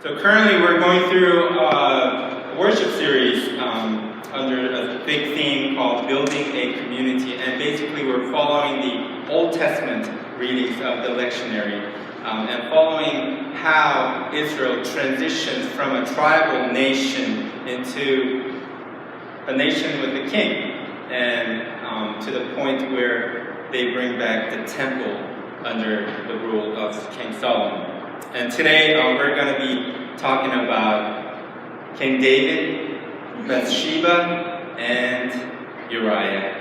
So currently we're going through a worship series under a big theme called Building a Community. And basically we're following the Old Testament readings of the lectionary and following how Israel transitioned from a tribal nation into a nation with a king. And to the point where they bring back the temple under the rule of King Solomon. And today we're going to be talking about King David, Bathsheba, and Uriah,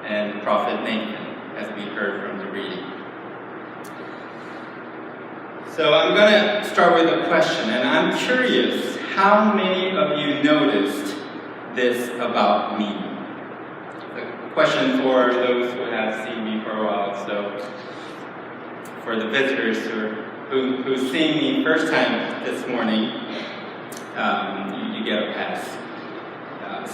and Prophet Nathan, as we heard from the reading. So I'm going to start with a question, and I'm curious how many of you noticed this about me? A question for those who have seen me for a while, so for the visitors who's seeing me first time this morning, you get a pass.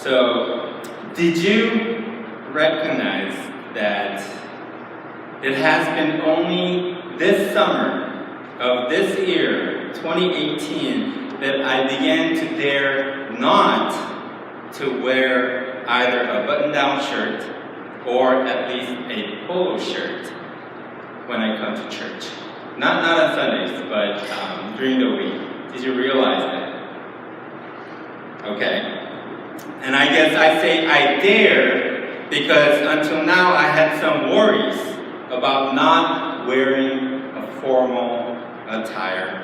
So, did you recognize that it has been only this summer of this year, 2018, that I began to dare not to wear either a button-down shirt or at least a polo shirt when I come to church? Not on Sundays, but during the week. Did you realize that? Okay. And I guess I say I dare because until now I had some worries about not wearing a formal attire.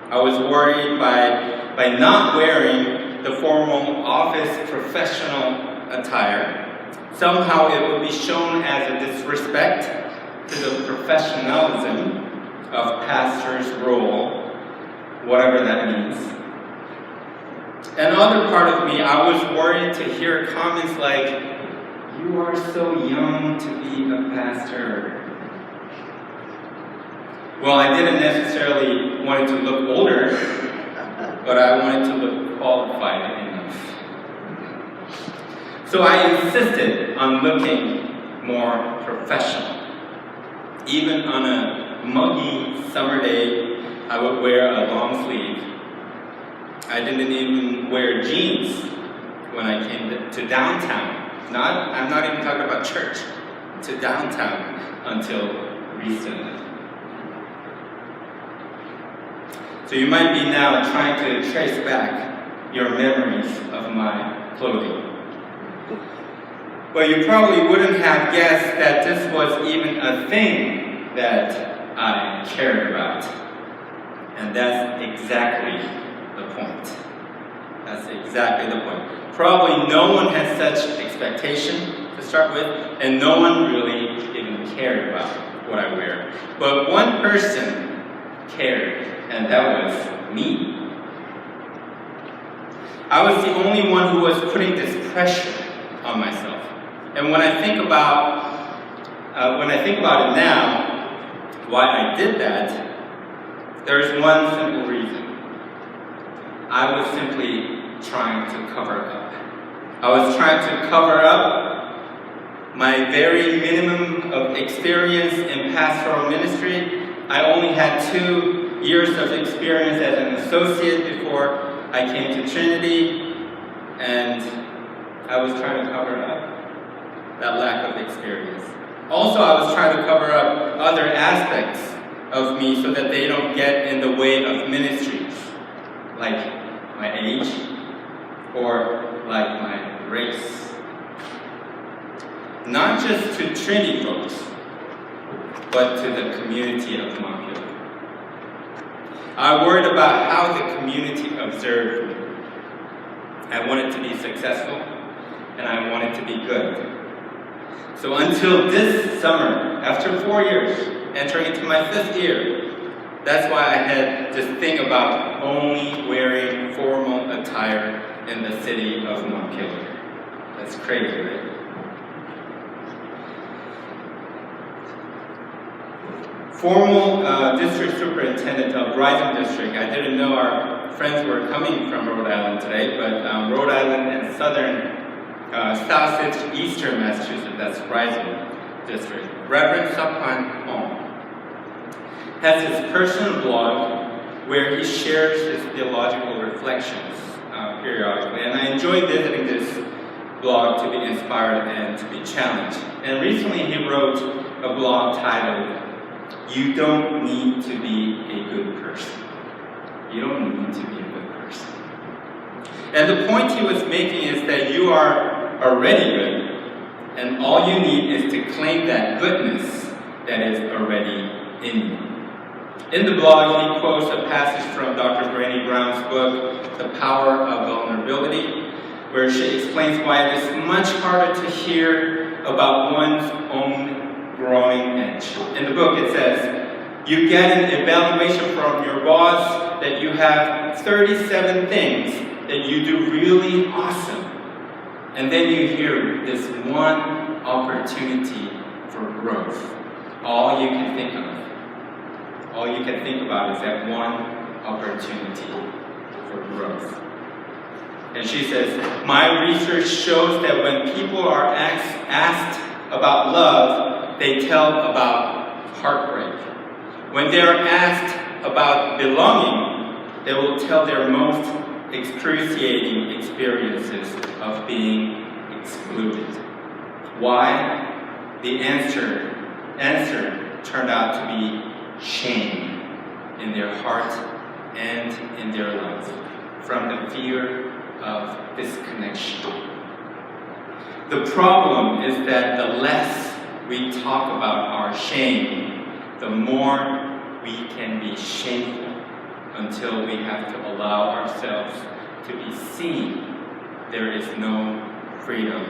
I was worried by not wearing the formal office professional attire. Somehow it would be shown as a disrespect to the professionalism of pastor's role, whatever that means. Another part of me, I was worried to hear comments like, "You are so young to be a pastor." Well, I didn't necessarily want it to look older, but I wanted to look qualified enough. So I insisted on looking more professional. Even on a muggy summer day, I would wear a long sleeve. I didn't even wear jeans when I came to downtown. I'm not even talking about church, to downtown until recently. So you might be now trying to trace back your memories of my clothing. Well, you probably wouldn't have guessed that this was even a thing that I cared about. And that's exactly the point. That's exactly the point. Probably no one had such expectation to start with, and no one really even cared about what I wear. But one person cared, and that was me. I was the only one who was putting this pressure on myself. And when I think about it now, why I did that, there's one simple reason. I was simply trying to cover up. I was trying to cover up my very minimum of experience in pastoral ministry. I only had 2 years of experience as an associate before I came to Trinity, and I was trying to cover up that lack of experience. Also, I was trying to cover up other aspects of me so that they don't get in the way of ministries, like my age or like my race. Not just to Trinity folks, but to the community of Montpelier. I worried about how the community observed me. I wanted to be successful, and I wanted to be good. So until this summer, after 4 years, entering into my 5th year, that's why I had this thing about only wearing formal attire in the city of Montpelier. That's crazy, right? Formal district superintendent of Rising District. I didn't know our friends were coming from Rhode Island today, but Rhode Island and South Eastern Massachusetts, that's Rising District. Reverend Sakhan Hong has his personal blog where he shares his theological reflections periodically. And I enjoy visiting this blog to be inspired and to be challenged. And recently he wrote a blog titled, "You Don't Need to Be a Good Person." You don't need to be a good person. And the point he was making is that you are already good, and all you need is to claim that goodness that is already in you. In the blog, he quotes a passage from Dr. Brené Brown's book, The Power of Vulnerability, where she explains why it is much harder to hear about one's own growing edge. In the book, it says, you get an evaluation from your boss that you have 37 things that you do really awesome. And then you hear this one opportunity for growth. All you can think about is that one opportunity for growth. And she says, my research shows that when people are asked about love, they tell about heartbreak. When they are asked about belonging, they will tell their most excruciating experiences of being excluded. Why? The answer turned out to be shame in their heart and in their lives from the fear of disconnection. The problem is that the less we talk about our shame, the more we can be shameful until we have to allow ourselves to be seen. There is no freedom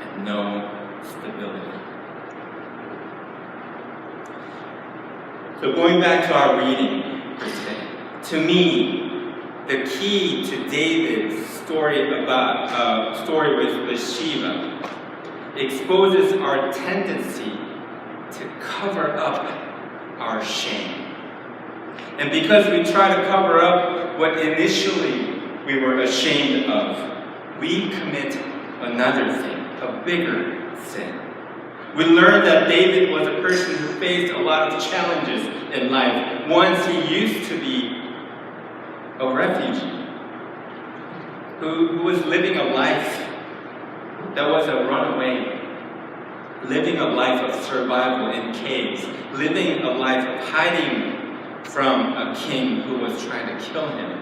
and no stability. So going back to our reading for today, to me, the key to David's story with Bathsheba exposes our tendency to cover up our shame. And because we try to cover up what initially we were ashamed of, we commit another thing, a bigger sin. We learned that David was a person who faced a lot of challenges in life. Once he used to be a refugee, who was living a life that was a runaway, living a life of survival in caves, living a life of hiding from a king who was trying to kill him.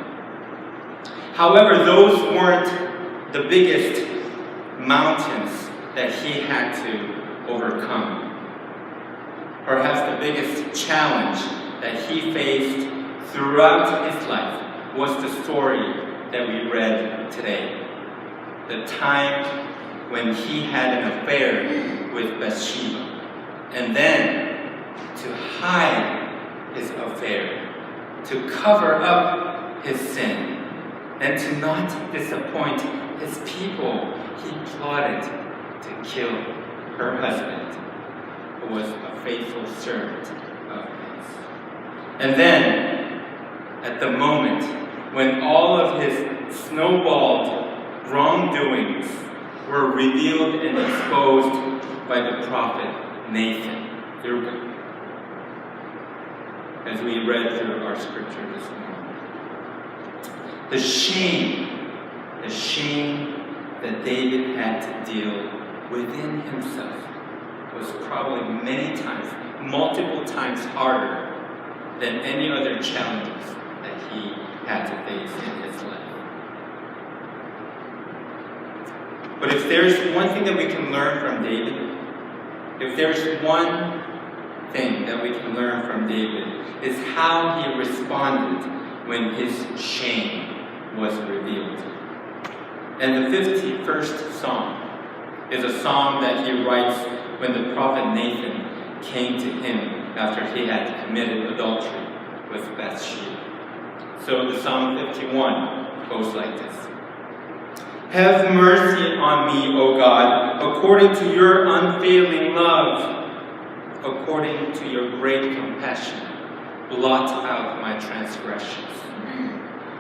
However, those weren't the biggest mountains that he had to overcome. Perhaps the biggest challenge that he faced throughout his life was the story that we read today. The time when he had an affair with Bathsheba, and then to hide his affair, to cover up his sin, and to not disappoint his people, he plotted to kill her husband, who was a faithful servant of his. And then, at the moment when all of his snowballed wrongdoings were revealed and exposed by the prophet Nathan, as we read through our scripture this morning. The shame that David had to deal within himself was probably many times, multiple times harder than any other challenges that he had to face in his life. But if there's one thing that we can learn from David, if there's one thing that we can learn from David, is how he responded when his shame was revealed. And the 51st Psalm is a psalm that he writes when the prophet Nathan came to him after he had committed adultery with Bathsheba. So the Psalm 51 goes like this. Have mercy on me, O God, according to your unfailing love, according to your great compassion. Blot out my transgressions.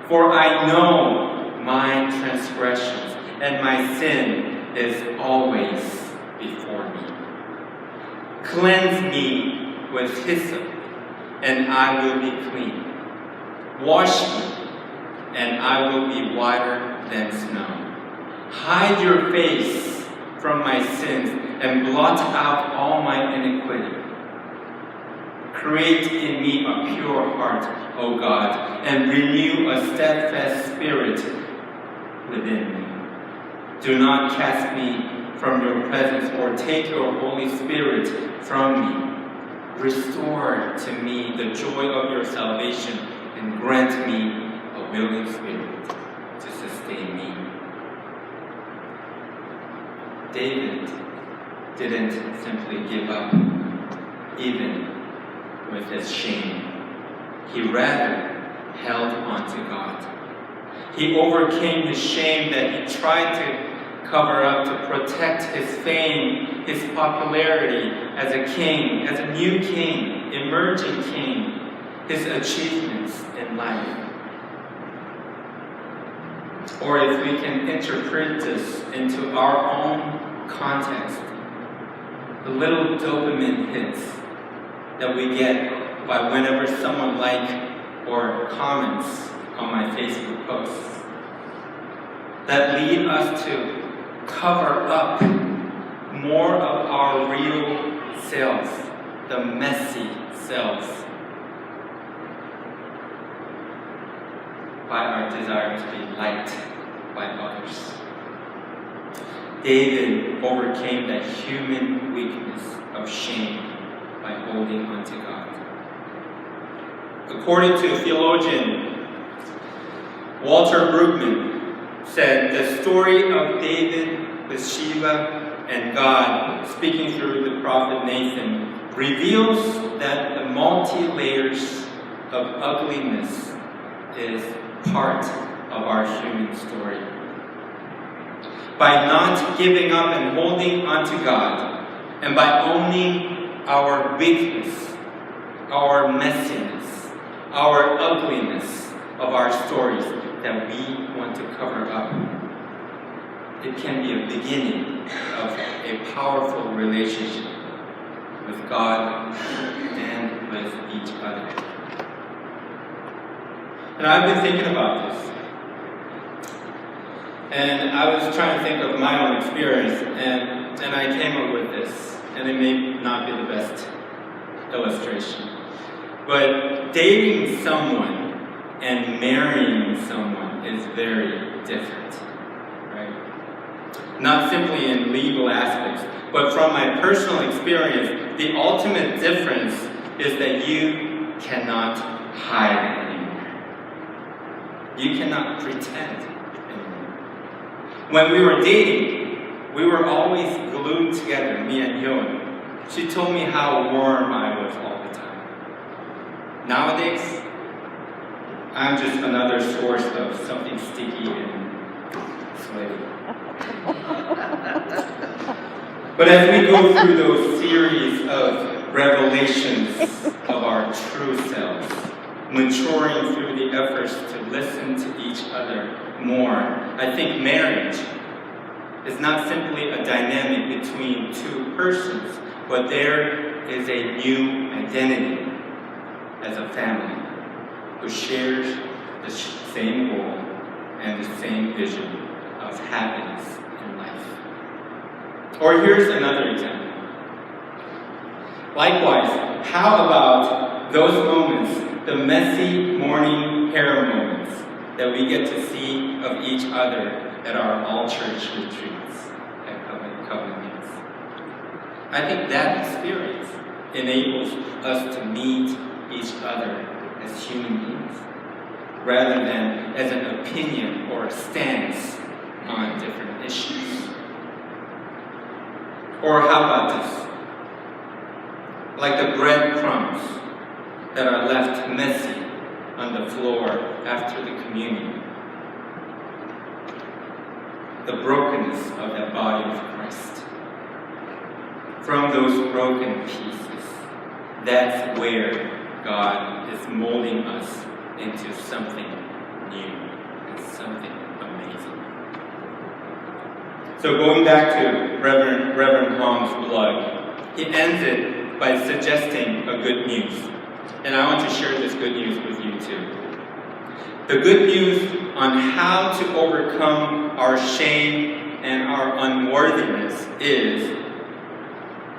For I know my transgressions, and my sin is always before me. Cleanse me with hyssop, and I will be clean. Wash me, and I will be whiter than snow. Hide your face from my sins and blot out all my iniquity. Create in me a pure heart, O God, and renew a steadfast spirit within me. Do not cast me from your presence or take your Holy Spirit from me. Restore to me the joy of your salvation and grant me a willing spirit to sustain me. David didn't simply give up, even with his shame. He rather held on to God. He overcame the shame that he tried to cover up to protect his fame, his popularity as a king, as a new king, emerging king, his achievements in life. Or if we can interpret this into our own context, the little dopamine hits that we get by whenever someone likes or comments on my Facebook posts that lead us to cover up more of our real selves, the messy selves, by our desire to be liked by others. David overcame that human weakness of shame by holding on to God. According to theologian Walter Brueggemann, said the story of David, Bathsheba, and God speaking through the prophet Nathan reveals that the multi-layers of ugliness is part of our human story. By not giving up and holding on to God, and by owning our weakness, our messiness, our ugliness of our stories that we want to cover up, it can be a beginning of a powerful relationship with God and with each other. And I've been thinking about this. And I was trying to think of my own experience, and I came up with this. And it may not be the best illustration. But dating someone and marrying someone is very different, right? Not simply in legal aspects, but from my personal experience, the ultimate difference is that you cannot hide anymore. You cannot pretend anymore. When we were dating, we were always glued together, me and Yoon. She told me how warm I was all the time. Nowadays, I'm just another source of something sticky and sweaty. But as we go through those series of revelations of our true selves, maturing through the efforts to listen to each other more, I think marriage is not simply a dynamic between two persons, but there is a new identity as a family who shares the same goal and the same vision of happiness in life. Or here's another example. Likewise, how about those moments, the messy morning hair moments that we get to see of each other at our all-church retreats at Covenant meetings? I think that experience enables us to meet each other as human beings, rather than as an opinion or a stance on different issues. Or how about this? Like the breadcrumbs that are left messy on the floor after the communion. The brokenness of the body of Christ. From those broken pieces, that's where God is molding us into something new and something amazing. So going back to Reverend Hong's blog, he ends it by suggesting a good news. And I want to share this good news with you too. The good news on how to overcome our shame and our unworthiness is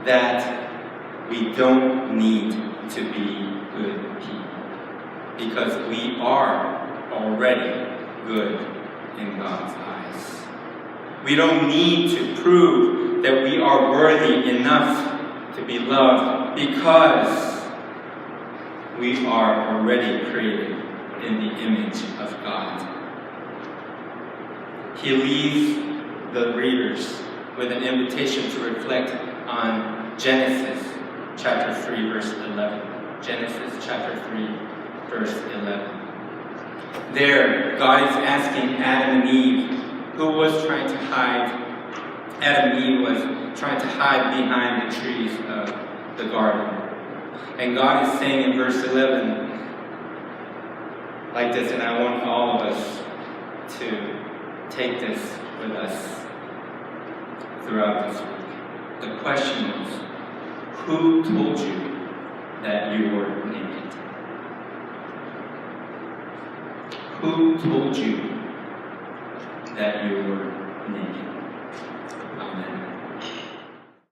that we don't need to be good people, because we are already good in God's eyes. We don't need to prove that we are worthy enough to be loved, because we are already created in the image of God. He leaves the readers with an invitation to reflect on Genesis chapter 3, verse 11. Genesis chapter 3, verse 11. There, God is asking Adam and Eve, who was trying to hide. Adam and Eve was trying to hide behind the trees of the garden. And God is saying in verse 11, like this, and I want all of us to take this with us throughout this week. The question is, who told you that you were naked? Who told you that you were naked? Amen.